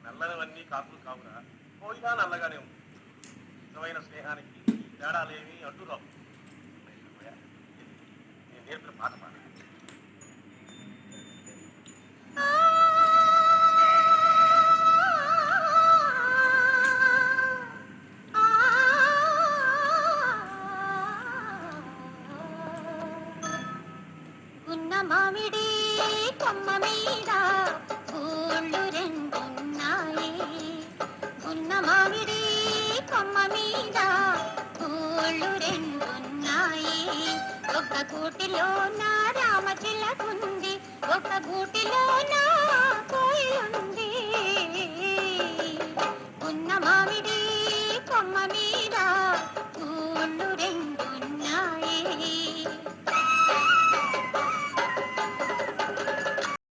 నల్లనివన్నీ కాకులు కావురా, పోయినా నల్లగానే ఉంది. నిజమైన స్నేహానికి తేడాలేమి అడ్డు రావు. నేను నేర్పిన పాట పాడ. మామిడి కొమ్మ మీద పూళ్ళు రెండున్నాయి, ఉన్న మామిడి కొమ్మ మీద పూళ్ళు రెండున్నాయి. ఒక గూటిలో నా రామచిలకుంది, ఒక గూటిలో నా